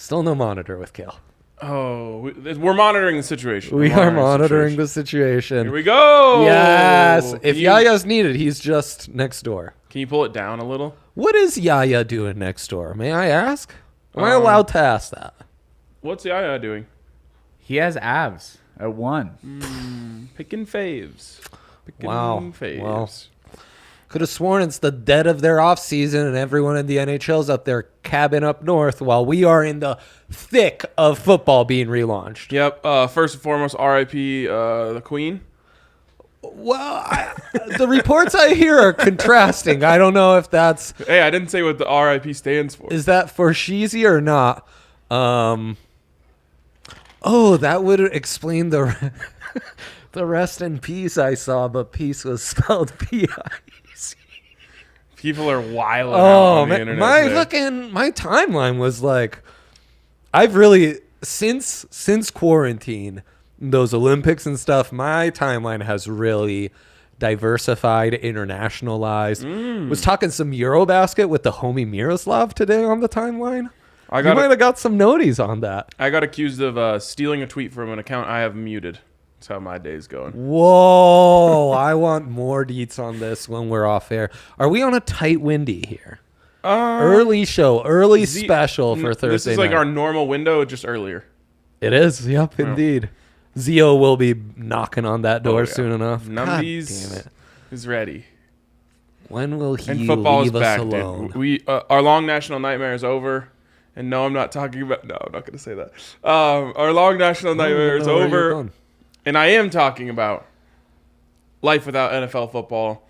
Still no monitor with Kale. Oh, we're monitoring the situation. We are monitoring the situation. Here we go. Yes. If Yaya's needed, he's just next door. Can you pull it down a little? What is Yaya doing next door? May I ask? Am I allowed to ask that? What's Yaya doing? He has abs at 1. Picking faves. Wow. Well, could have sworn it's the dead of their off season and everyone in the NHL's up there cabin up north while we are in the thick of football being relaunched. Yep. First and foremost, R.I.P. The Queen. Well, the reports I hear are contrasting. I don't know if that's... Hey, I didn't say what the R.I.P. stands for. Is that for Sheezy or not? That would explain the rest in peace I saw, but peace was spelled P-I-C. People are wild on the internet. My timeline was like, I've really since quarantine, those Olympics and stuff, my timeline has really diversified, internationalized. Was talking some Eurobasket with the homie Miroslav today on the timeline. You might have got some noties on that. I got accused of stealing a tweet from an account I have muted. That's how my day's going. Whoa, I want more deets on this when we're off air. Are we on a tight windy here? Early show, special for Thursday This is like night. our normal window, just earlier. It is, yep, indeed. Zio will be knocking on that door soon enough. Numbies is ready. When will he and football leave is back, us alone? Dude. Our long national nightmare is over. And no, I'm not talking about... No, I'm not going to say that. Our long national nightmare is over. And I am talking about life without NFL football.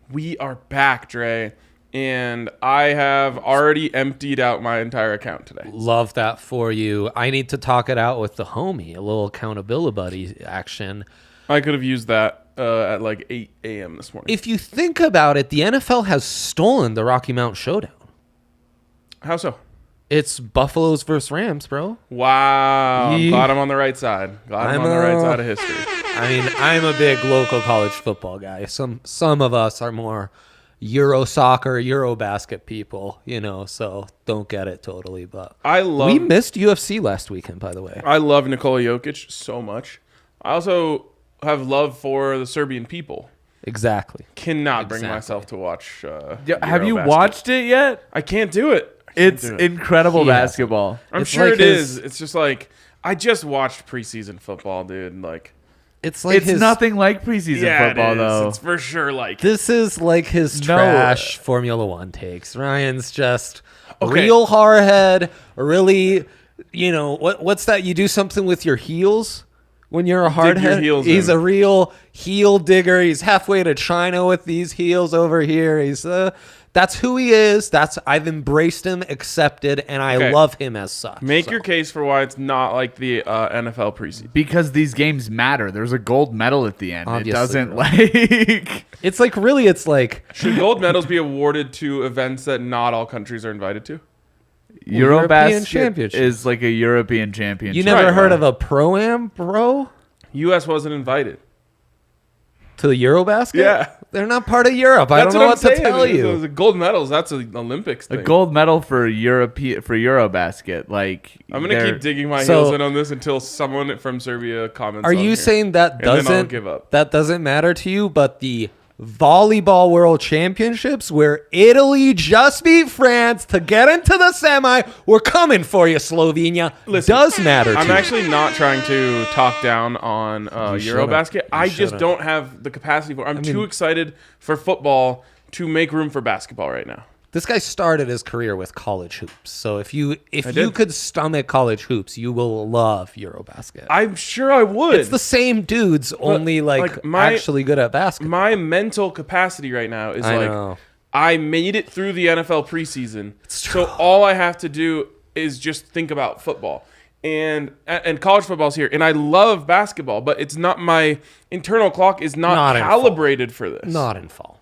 We are back, Dre. And I have already emptied out my entire account today. Love that for you. I need to talk it out with the homie. A little accountability buddy action. I could have used that at like 8 a.m. this morning. If you think about it, the NFL has stolen the Rocky Mountain Showdown. How so? It's Buffaloes versus Rams, bro. Wow. I'm glad I'm on the right side. Glad I'm on the right side of history. I mean, I'm a big local college football guy. Some of us are more Euro soccer, Euro basket people, so don't get it totally. But we missed UFC last weekend, by the way. I love Nikola Jokic so much. I also have love for the Serbian people. Exactly. Cannot bring myself to watch have you watched it yet? I can't do it. It's incredible basketball. I'm sure it is. It's just like, I just watched preseason football, dude. Like, it's nothing like preseason football, though. It's for sure like... This is like his trash Formula One takes. Ryan's just real hardhead, really, what's that? You do something with your heels when you're a hardhead? He's a real heel digger. He's halfway to China with these heels over here. He's... That's who he is. I've embraced him, accepted, and I love him as such. Make your case for why it's not like the NFL preseason. Because these games matter. There's a gold medal at the end. Obviously, it doesn't like... It's like, really, it's like... Should gold medals be awarded to events that not all countries are invited to? Eurobasket is like a European championship. You never heard of a Pro-Am, bro? U.S. wasn't invited. To the Eurobasket? Yeah. They're not part of Europe. I don't know what to tell you. The gold medals, that's an Olympics thing. A gold medal for Eurobasket. Like, I'm going to keep digging my heels in on this until someone from Serbia comments. Are you saying that doesn't matter to you, but the volleyball world championships where Italy just beat France to get into the semi, we're coming for you, Slovenia. Does matter to I'm you. actually not trying to talk down on Eurobasket. I just don't have the capacity for it. I'm too excited for football to make room for basketball right now. This guy started his career with college hoops. So if you could stomach college hoops, you will love Eurobasket. I'm sure I would. It's the same dudes, only actually good at basketball. My mental capacity right now is I made it through the NFL preseason. So all I have to do is just think about football. And college football's here. And I love basketball, but it's not, my internal clock is not calibrated for this. Not in fall.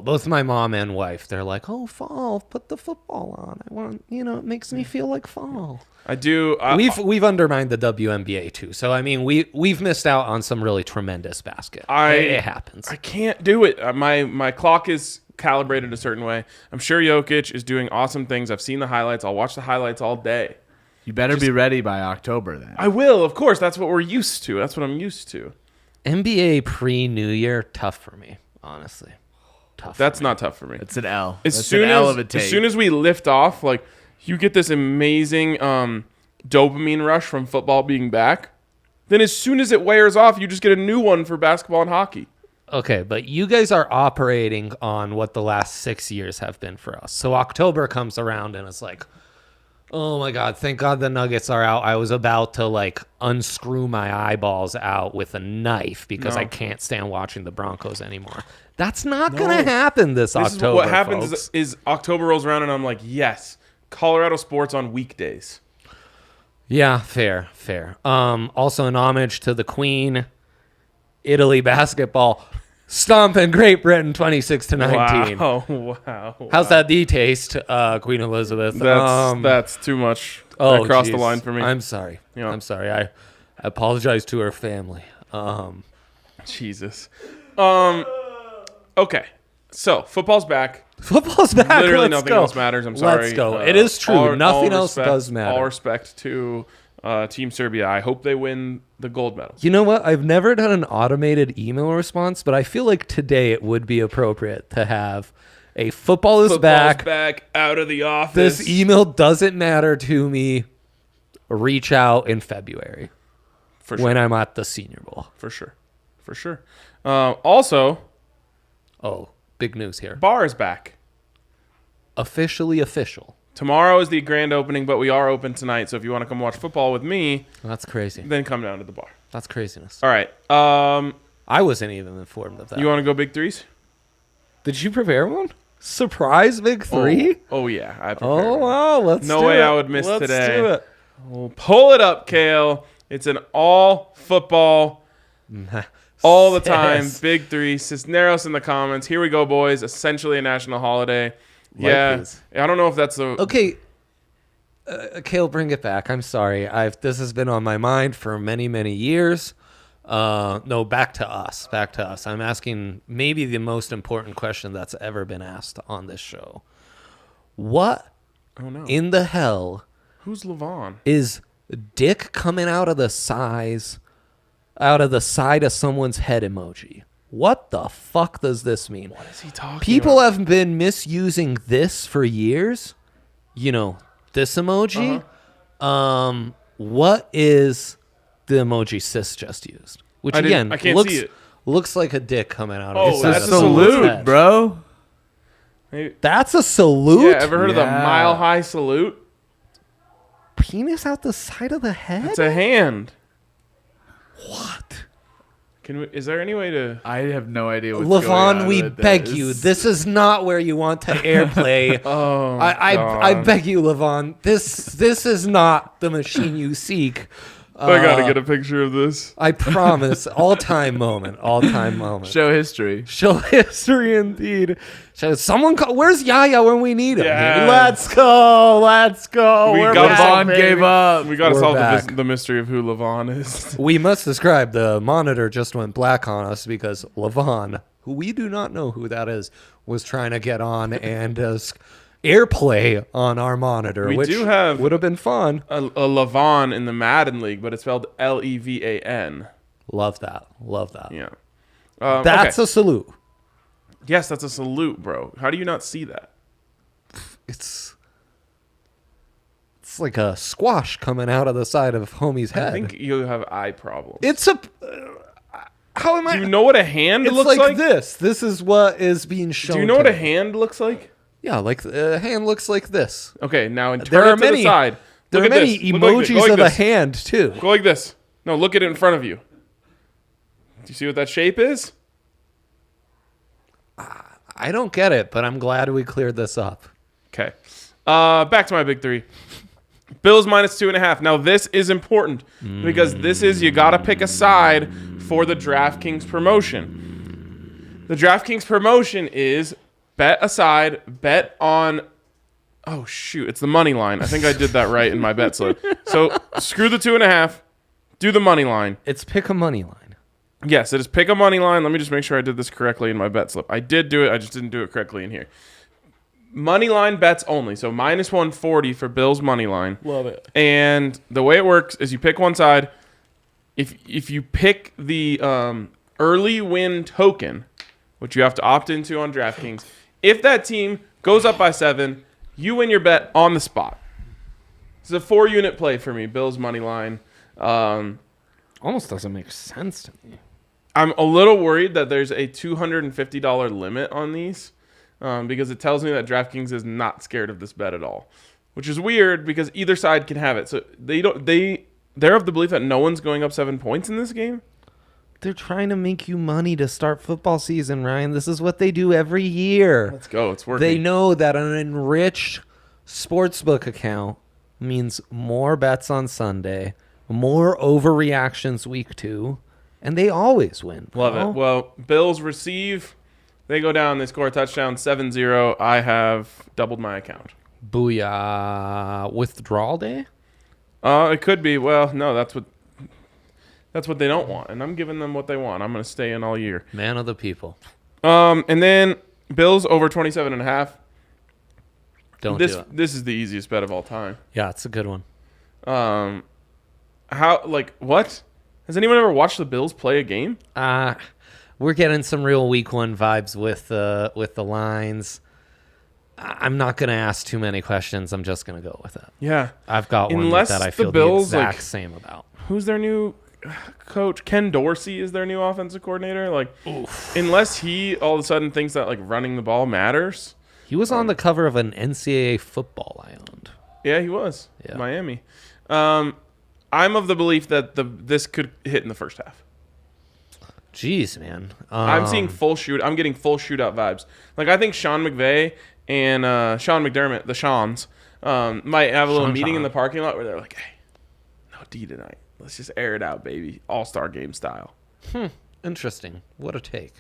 Both my mom and wife, they're like, "Oh, fall, put the football on. I want, it makes me feel like fall." I do. We've undermined the WNBA too. So I mean, we've missed out on some really tremendous basket. It happens. I can't do it. My clock is calibrated a certain way. I'm sure Jokic is doing awesome things. I've seen the highlights. I'll watch the highlights all day. You better be ready by October then. I will, of course. That's what we're used to. That's what I'm used to. NBA pre-New Year, tough for me, honestly. Tough. That's not tough for me. It's an L. As That's soon an L of a take. as soon as we lift off, like you get this amazing dopamine rush from football being back. Then as soon as it wears off, you just get a new one for basketball and hockey. Okay, but you guys are operating on what the last 6 years have been for us. So October comes around and it's like, oh my God, thank God the Nuggets are out. I was about to like unscrew my eyeballs out with a knife because I can't stand watching the Broncos anymore. That's not going to happen this October, What happens folks. is October rolls around and I'm like, yes, Colorado sports on weekdays. Yeah, fair. Also an homage to the Queen, Italy basketball, stomping Great Britain 26-19. Wow. How's that taste, Queen Elizabeth? That's too much. That crossed the line for me. I'm sorry. Yeah. I'm sorry. I apologize to her family. Jesus. Okay. So football's back. Football's back. Literally Let's nothing go. else matters. I'm sorry. Let's go. It is true. Nothing else does matter. All respect to Team Serbia. I hope they win the gold medal. You know what? I've never done an automated email response, but I feel like today it would be appropriate to have a football's back out of the office. This email doesn't matter to me. Reach out in February when I'm at the Senior Bowl. For sure. Also, big news here. Bar is back. Officially official. Tomorrow is the grand opening, but we are open tonight. So if you want to come watch football with me, that's crazy. Then come down to the bar. That's craziness. All right. I wasn't even informed of that. You want to go big threes? Did you prepare one? Surprise big three? Oh yeah, I prepared. Oh wow, let's no do way it. I would miss let's today. Do it. We'll pull it up, Kale. It's an all football, all the time. Big three. Cisneros in the comments. Here we go, boys. Essentially a national holiday. Yeah, I don't know if that's the okay. Kale, bring it back. I'm sorry. This has been on my mind for many years. No, back to us. I'm asking maybe the most important question that's ever been asked on this show. What in the hell? Who's Levon? Is dick coming out of the side of someone's head emoji? What the fuck does this mean? What is he talking People about? have been misusing this for years. You know, this emoji. What is the emoji Sis just used? Which again, I can't see it. Looks like a dick coming out of Oh, his that's side a of someone's salute, head. bro. Maybe. That's a salute? Yeah, ever heard of the Mile High Salute? Penis out the side of the head? It's a hand. What? Is there any way to? I have no idea what's going Levon, on we with beg this. you. This is not where you want to airplay. I beg you, Levon. This is not the machine you seek. I gotta get a picture of this. I promise. All-time moment. Show history. Show history indeed. Where's Yaya when we need him? Yeah. Let's go. Levon gave up. We gotta We're solve back. the mystery of who Levon is. We must describe the monitor just went black on us because Levon, who we do not know who that is, was trying to get on and airplay on our monitor, which do have would have been fun. A Levon in the Madden League, but it's spelled Levan. Love that. Yeah. That's a salute. Yes, that's a salute, bro. How do you not see that? It's like a squash coming out of the side of homie's head. I think you have eye problems. It's a. How am I? Do you know what a hand It's looks like? this. This is what is being shown. Do you know what a today. hand looks like? Yeah, like a hand looks like this. Okay, now turn There it are to many. the side. There Look are at many this. Look like this. emojis Go like of a this. hand too. Go like this. No, look at it in front of you. Do you see what that shape is? I don't get it, but I'm glad we cleared this up. Okay. Back to my big three. Bills -2.5. Now this is important because this is you got to pick a side for the DraftKings promotion. The DraftKings promotion is bet aside, bet on. Oh shoot! It's the money line. I think I did that right in my bet slip. So screw the 2.5. Do the money line. It's pick a money line. Yes, it is pick a money line. Let me just make sure I did this correctly in my bet slip. I did do it. I just didn't do it correctly in here. money line bets only. So minus 140 for Bills money line. Love it. And the way it works is you pick one side. If you pick the early win token, which you have to opt into on DraftKings, if that team goes up by 7, you win your bet on the spot. It's a 4-unit play for me. Bills money line. Almost doesn't make sense to me. I'm a little worried that there's a $250 limit on these because it tells me that DraftKings is not scared of this bet at all, which is weird because either side can have it. So they're of the belief that no one's going up 7 points in this game. They're trying to make you money to start football season, Ryan. This is what they do every year. Let's go. It's working. They know that an enriched sportsbook account means more bets on Sunday, more overreactions week 2, and they always win. Love it. Well, Bills receive. They go down. They score a touchdown, 7-0. I have doubled my account. Booyah. Withdrawal day? It could be. Well, no, that's what they don't want, and I'm giving them what they want. I'm going to stay in all year. Man of the people. And then Bills over 27.5. Don't do it. This is the easiest bet of all time. Yeah, it's a good one. What? Has anyone ever watched the Bills play a game? We're getting some real week 1 vibes with the lines. I'm not going to ask too many questions. I'm just going to go with it. Yeah. I've got one Unless that I the feel Bills, the exact same about. Who's their new coach? Ken Dorsey is their new offensive coordinator. Unless he all of a sudden thinks that running the ball matters. He was on the cover of an NCAA football I owned. Yeah, he was. Yeah. Miami. I'm of the belief that this could hit in the first half. Jeez, man. I'm seeing full shoot. I'm getting full shootout vibes. I think Sean McVay and Sean McDermott, the Seans, might have a little meeting in the parking lot where they're like, hey, no D tonight. Let's just air it out, baby. All-star game style. Interesting. What a take.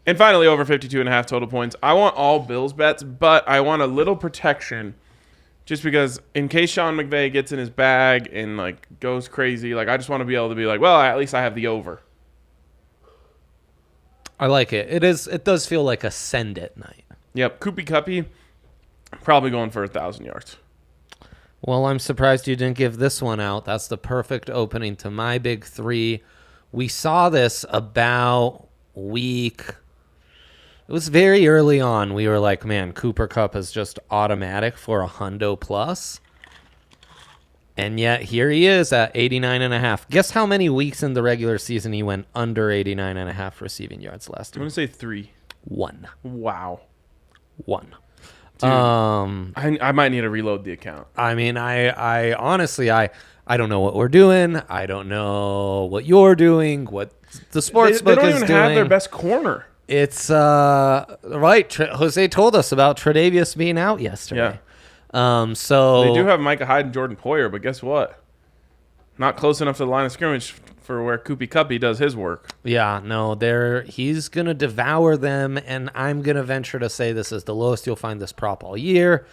And finally, over 52.5 total points. I want all Bills bets, but I want a little protection just because in case Sean McVay gets in his bag and goes crazy, I just want to be able to be well, at least I have the over. I like it. It does feel like a send it night. Yep. Koopy Cuppy, probably going for 1,000 yards. Well, I'm surprised you didn't give this one out. That's the perfect opening to my big 3. We saw this about week. It was very early on. We were like, man, Cooper Kupp is just automatic for $100 plus. And yet here he is at 89.5. Guess how many weeks in the regular season he went under 89.5 receiving yards last year? I'm going to say 3. 1. Wow. 1. Dude, I might need to reload the account. I mean, I honestly, I don't know what we're doing. I don't know what you're doing, what the sportsbook is doing. They don't even have their best corner. It's right. Jose told us about Tre'Davious being out yesterday. Yeah. So they do have Micah Hyde and Jordan Poyer, but guess what? Not close enough to the line of scrimmage for where Koopy Cuppy does his work. Yeah, no, he's gonna devour them, and I'm gonna venture to say this is the lowest you'll find this prop all year,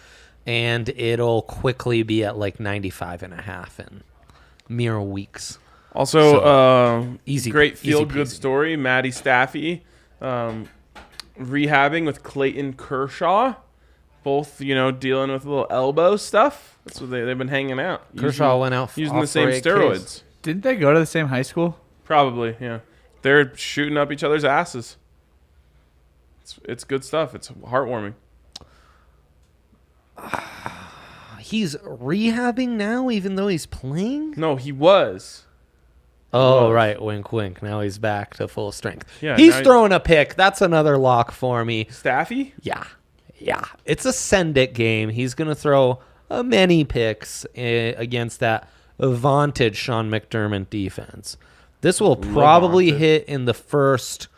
and it'll quickly be at 95.5 in mere weeks. Also, easy, great feel easy good story. Matty Staffy rehabbing with Clayton Kershaw, both dealing with a little elbow stuff. That's what they've been hanging out. Kershaw went out using the same steroids. Case. Didn't they go to the same high school? Probably, yeah. They're shooting up each other's asses. It's good stuff. It's heartwarming. He's rehabbing now, even though he's playing? No, he was. Oh, right. Wink, wink. Now he's back to full strength. Yeah, he's throwing a pick. That's another lock for me. Staffy? Yeah. It's a send-it game. He's going to throw many picks against that vaunted Sean McDermott defense. This will probably hit in the first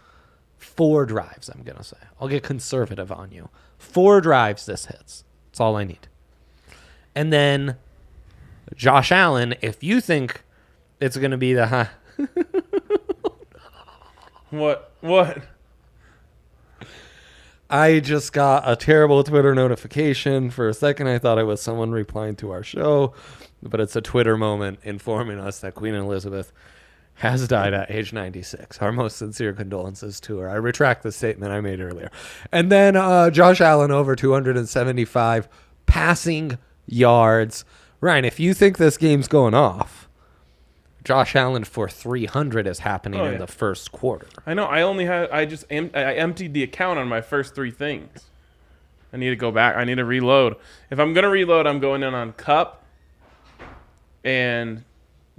4 drives, I'm going to say. I'll get conservative on you. 4 drives this hits. That's all I need. And then Josh Allen, if you think it's going to be the What? I just got a terrible Twitter notification. For a second, I thought it was someone replying to our show, but it's a Twitter moment informing us that Queen Elizabeth has died at age 96. Our most sincere condolences to her. I retract the statement I made earlier. And then Josh Allen over 275 passing yards. Ryan, if you think this game's going off, Josh Allen for 300 is happening in the first quarter. I know. I emptied the account on my first three things. I need to go back. I need to reload. If I'm going to reload, I'm going in on Cup and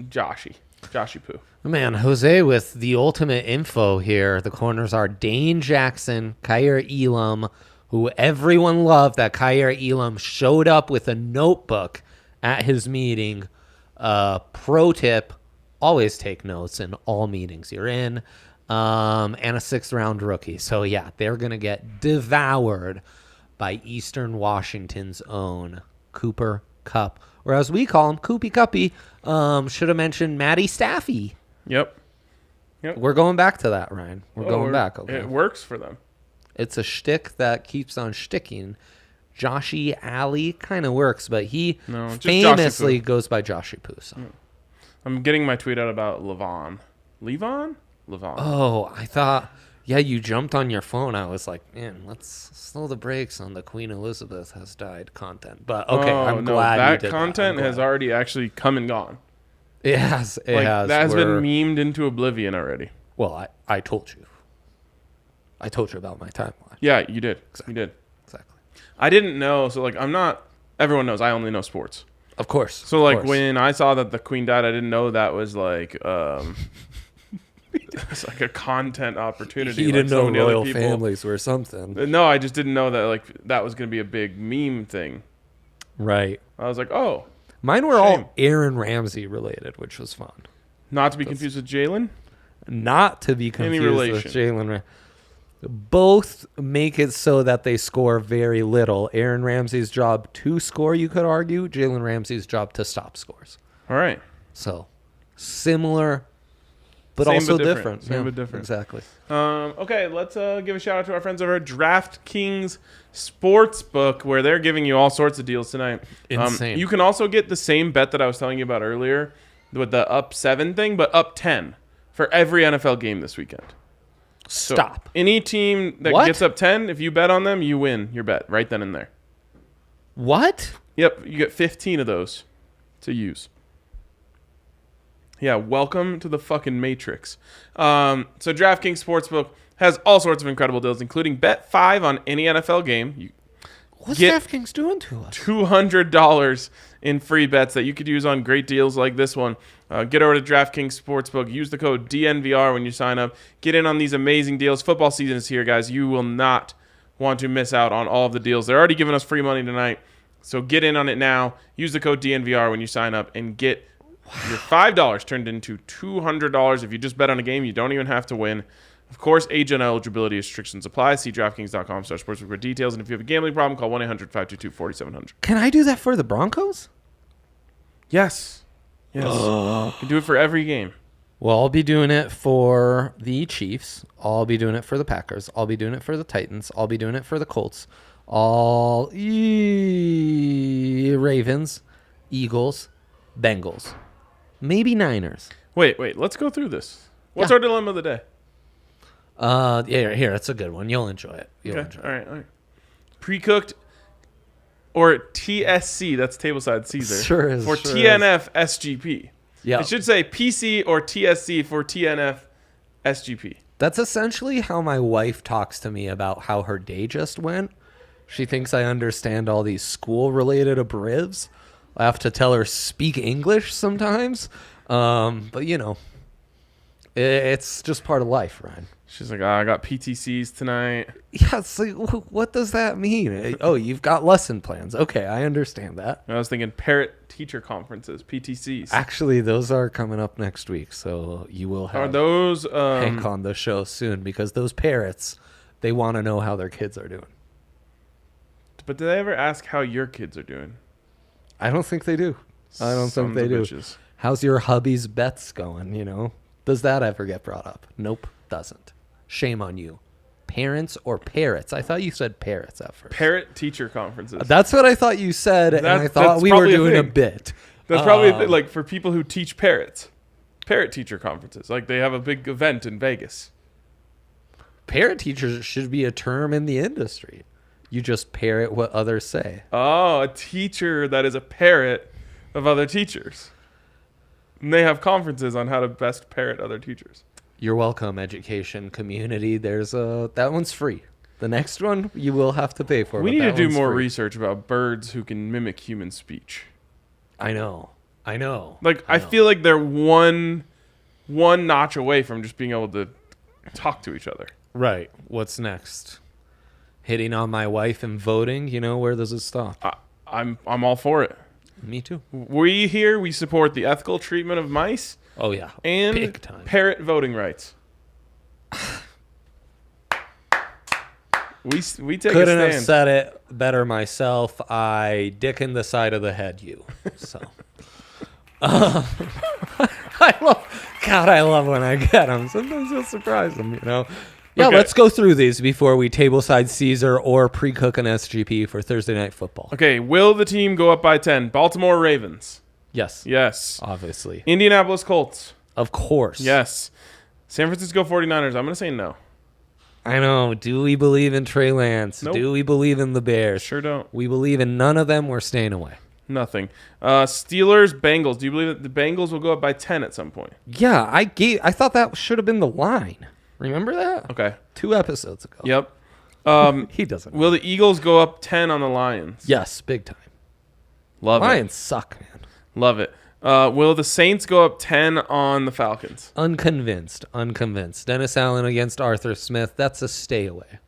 Joshy Poo. Man, Jose with the ultimate info here. The corners are Dane Jackson, Kyer Elam, who everyone loved that Kyer Elam showed up with a notebook at his meeting. Pro tip, always take notes in all meetings you're in. And a 6th-round rookie. So, yeah, they're going to get devoured by Eastern Washington's own Cooper Kupp, or as we call him, Koopy Cuppy. Should have mentioned Matty Staffy. Yep. We're going back to that, Ryan. We're going back. Okay. It works for them. It's a shtick that keeps on shticking. Joshy Alley kind of works, but he famously goes by Joshy Poo. So. I'm getting my tweet out about Levon. Levon? Oh, I thought... Yeah, you jumped on your phone. I was like, man, let's slow the brakes on the Queen Elizabeth has died content. But okay, I'm glad you did that. Content has already actually come and gone. It has. It has. That has been memed into oblivion already. Well, I told you. I told you about my timeline. Yeah, you did. Exactly. You did. Exactly. I didn't know. So, I'm not... Everyone knows I only know sports. Of course. So, when I saw that the Queen died, I didn't know that was, it's like a content opportunity. He didn't know royal families were something. No, I just didn't know that that was going to be a big meme thing. Right. I was like, oh. Mine were all Aaron Ramsey related, which was fun. Not to be confused with Jalen? Not to be confused with Jalen. Both make it so that they score very little. Aaron Ramsey's job to score, you could argue. Jalen Ramsey's job to stop scores. All right. So, similar... But Same also but different. Same but different. Exactly. Okay, let's give a shout out to our friends over at DraftKings Sportsbook, where they're giving you all sorts of deals tonight. Insane. You can also get the same bet that I was telling you about earlier with the up 7 thing, but up 10 for every NFL game this weekend. Stop. So any team that gets up 10, if you bet on them, you win your bet right then and there. What? Yep, you get 15 of those to use. Yeah, welcome to the fucking Matrix. So DraftKings Sportsbook has all sorts of incredible deals, including bet 5 on any NFL game. What's DraftKings doing to us? $200 in free bets that you could use on great deals like this one. Get over to DraftKings Sportsbook. Use the code DNVR when you sign up. Get in on these amazing deals. Football season is here, guys. You will not want to miss out on all of the deals. They're already giving us free money tonight. So get in on it now. Use the code DNVR when you sign up and get your $5 turned into $200. If you just bet on a game, you don't even have to win. Of course, age and eligibility restrictions apply. See DraftKings.com/sportsbook for details. And if you have a gambling problem, call 1-800-522-4700. Can I do that for the Broncos? Yes. You can do it for every game. Well, I'll be doing it for the Chiefs. I'll be doing it for the Packers. I'll be doing it for the Titans. I'll be doing it for the Colts. Ravens, Eagles, Bengals. Maybe Niners. Wait. Let's go through this. What's our dilemma of the day? Here, it's a good one. You'll enjoy it. All right. Pre-cooked or TSC, that's tableside Caesar. Sure is. For TNF SGP. Yeah. It should say PC or TSC for TNF SGP. That's essentially how my wife talks to me about how her day just went. She thinks I understand all these school-related abrivs. I have to tell her speak English sometimes. But, it's just part of life, Ryan. She's like, I got PTCs tonight. Yeah, it's like, what does that mean? Oh, you've got lesson plans. Okay, I understand that. I was thinking parent teacher conferences, PTCs. Actually, those are coming up next week, so you will have Hank on the show soon, because those parrots, they want to know how their kids are doing. But do they ever ask how your kids are doing? I don't think they do. I don't think they do. Bitches. How's your hubby's bets going, Does that ever get brought up? Nope, doesn't. Shame on you. Parents or parrots? I thought you said parrots at first. Parent teacher conferences. That's what I thought you said, and I thought we were doing a bit. That's probably for people who teach parrots. parrot teacher conferences. Like they have a big event in Vegas. Parrot teachers should be a term in the industry. You just parrot what others say. Oh, a teacher that is a parrot of other teachers. And they have conferences on how to best parrot other teachers. You're welcome, education community. That one's free. The next one you will have to pay for. We need to do more research about birds who can mimic human speech. I know. Like I feel like they're one notch away from just being able to talk to each other. Right. What's next? Hitting on my wife and voting? Where does it stop? I'm all for it. Me too. We support the ethical treatment of mice. Oh yeah. And big time. Parrot voting rights. We take Couldn't a stand. have said it better myself. I dick in the side of the head you. So I love when I get them. Sometimes I'll surprise them, Yeah, Okay. let's go through these before we tableside Caesar or pre-cook an SGP for Thursday Night Football. Okay, will the team go up by 10? Baltimore Ravens. Yes. Yes. Obviously. Indianapolis Colts. Of course. Yes. San Francisco 49ers. I'm going to say no. I know. Do we believe in Trey Lance? Nope. Do we believe in the Bears? Sure don't. We believe in none of them. We're staying away. Nothing. Steelers, Bengals. Do you believe that the Bengals will go up by 10 at some point? Yeah, I thought that should have been the line. Remember that? Okay. 2 episodes ago. Yep. He doesn't. Will the Eagles go up 10 on the Lions? Yes, big time. Love Lions suck, man. Love it. Will the Saints go up 10 on the Falcons? Unconvinced. Dennis Allen against Arthur Smith. That's a stay away.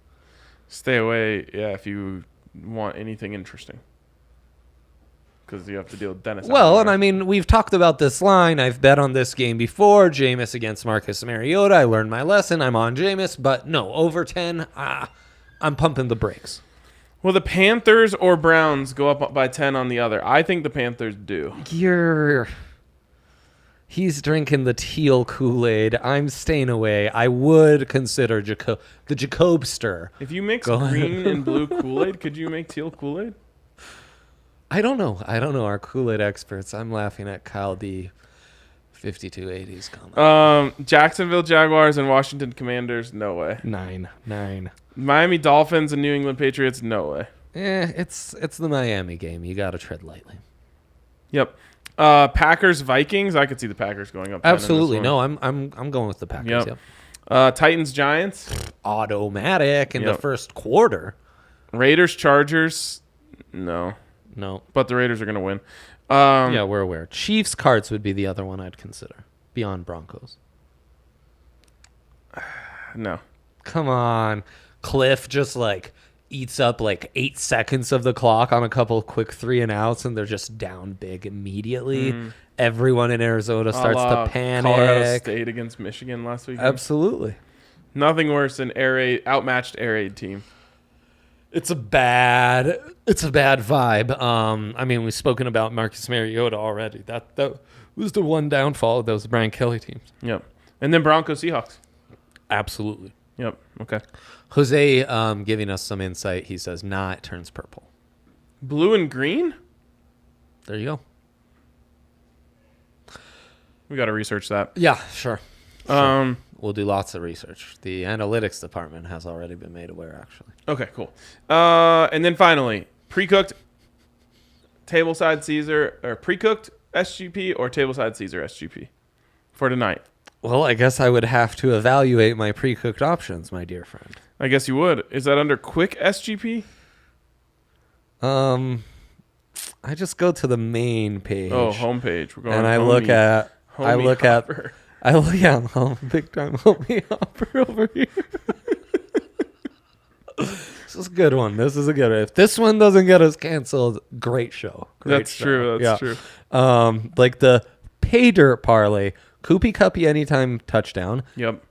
Stay away, yeah, if you want anything interesting. Because you have to deal with Dennis Well, Allen. and I mean, we've talked about this line. I've bet on this game before. Jameis against Marcus Mariota. I learned my lesson. I'm on Jameis. But no, over 10, I'm pumping the brakes. Will the Panthers or Browns go up by 10 on the other? I think the Panthers do. He's drinking the teal Kool-Aid. I'm staying away. I would consider the Jacobster. If you mix green and blue Kool-Aid, could you make teal Kool-Aid? I don't know. Our Kool-Aid experts. I'm laughing at Kyle D. 5280s comment. Jacksonville Jaguars and Washington Commanders, no way. 9. Miami Dolphins and New England Patriots, no way. It's the Miami game. You got to tread lightly. Yep. Packers Vikings, I could see the Packers going up 10 in this Absolutely. one. No, I'm going with the Packers. Yep. Titans Giants, Automatic in the first quarter. Raiders Chargers, no. But the Raiders are going to win. Yeah, we're aware. Chiefs Cards would be the other one I'd consider beyond Broncos. No. Come on. Cliff just eats up 8 seconds of the clock on a couple quick 3 and outs, and they're just down big immediately. Everyone in Arizona starts to panic. Colorado State against Michigan last week. Absolutely. Nothing worse than outmatched air raid team. It's a bad vibe. I mean, we've spoken about Marcus Mariota already. That was the one downfall of those Brian Kelly teams. Yep. And then Broncos Seahawks. Absolutely. Yep. Okay. Jose giving us some insight. He says, it turns purple. Blue and green? There you go. We got to research that. Yeah, sure. We'll do lots of research. The analytics department has already been made aware, actually. Okay, cool. And then finally, pre-cooked tableside Caesar, or pre-cooked SGP or tableside Caesar SGP for tonight. Well, I guess I would have to evaluate my pre-cooked options, my dear friend. I guess you would. Is that under quick SGP? I just go to the main page. Oh, homepage. We're going. And I look at big time homie hopper over here. This is a good one. If this one doesn't get us canceled, great show. That's true. That's true. Like the pay dirt parlay, Koopy Cuppy anytime touchdown. Yep.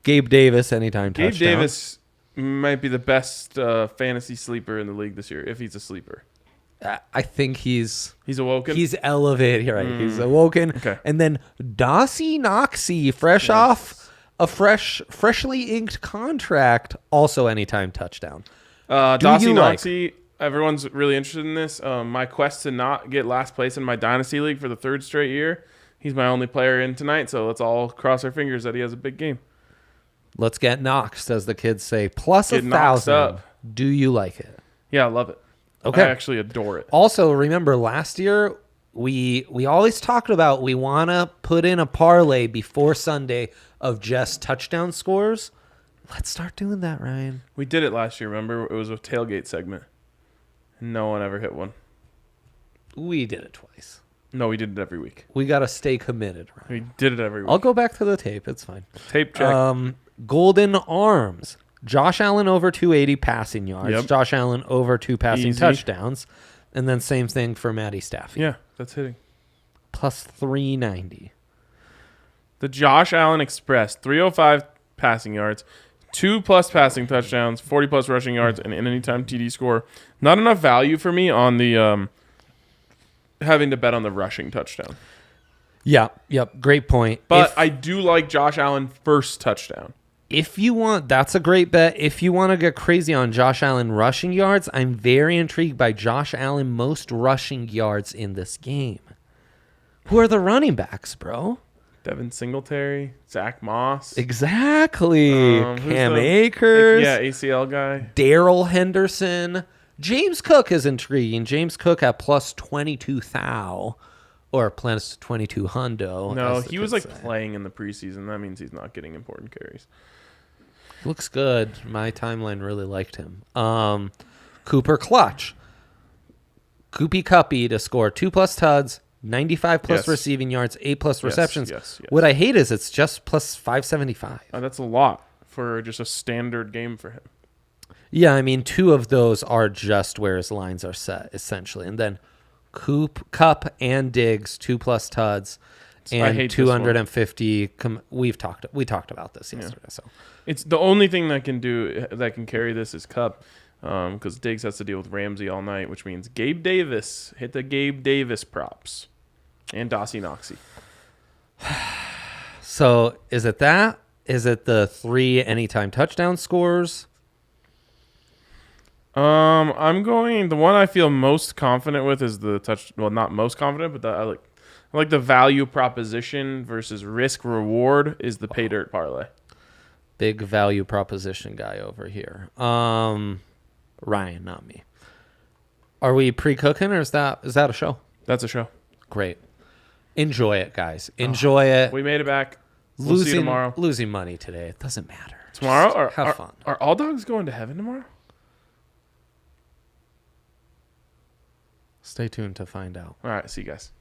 Gabe Davis anytime touchdown. Gabe Davis might be the best fantasy sleeper in the league this year, if he's a sleeper. I think he's awoken. He's elevated, right? He's awoken. Okay. And then Dossie Noxie, off a freshly inked contract, also anytime touchdown. Dossie Noxie, everyone's really interested in this. My quest to not get last place in my dynasty league for the 3rd straight year He's my only player in tonight, so let's all cross our fingers that he has a big game. Let's get knocked, as the kids say. Plus Get 1,000. up. Do you like it? Yeah, I love it. Okay. I actually adore it. Also, remember last year we always talked about we want to put in a parlay before Sunday of just touchdown scores. Let's start doing that, Ryan. We did it last year, remember? It was a tailgate segment. No one ever hit one. We did it twice. No, we did it every week. We got to stay committed, Ryan. We did it every week. I'll go back to the tape. It's fine. Tape check. Golden Arms. Josh Allen over 280 passing yards. Yep. Josh Allen over 2 passing Easy. touchdowns. And then same thing for Matty Staffy. Yeah, that's hitting. Plus 390. The Josh Allen Express, 305 passing yards, 2+ passing touchdowns, 40+ rushing yards, and an anytime TD score. Not enough value for me on the having to bet on the rushing touchdown. Yeah, yep, great point. But I do like Josh Allen first touchdown. If you want, that's a great bet. If you want to get crazy on Josh Allen rushing yards, I'm very intrigued by Josh Allen most rushing yards in this game. Who are the running backs, bro? Devin Singletary, Zach Moss. Exactly. Who's Cam the- Akers. Yeah, ACL guy. Darrell Henderson. James Cook is intriguing. James Cook at plus 22 thou. Or plus 22 hundo. No, as the he was kids like say. playing in the preseason. That means he's not getting important carries. Looks good. My timeline really liked him. Cooper Clutch. Koopy Cuppy to score 2+ tuds, 95+ Yes. receiving yards, 8+ receptions. yes. What I hate is it's just plus 575. That's a lot for just a standard game for him. Yeah, I mean, 2 of those are just where his lines are set, essentially. And then Cup and Diggs, 2+ tuds, I and hate this 250. We talked about this yesterday. So It's the only thing that can carry this is Cup, because Diggs has to deal with Ramsey all night, which means Gabe Davis. Hit the Gabe Davis props, and Dossie Noxie. So is it that? Is it the 3 anytime touchdown scores? I'm going. The one I feel most confident with is the touch. Well, not most confident, but I like the value proposition versus risk reward is the pay dirt parlay. Big value proposition guy over here. Ryan, not me. Are we pre-cooking or is that a show? That's a show. Great. Enjoy it, guys. Enjoy it. We made it back. We'll see you tomorrow. Losing money today. It doesn't matter. Tomorrow? Have fun. Are all dogs going to heaven tomorrow? Stay tuned to find out. All right. See you guys.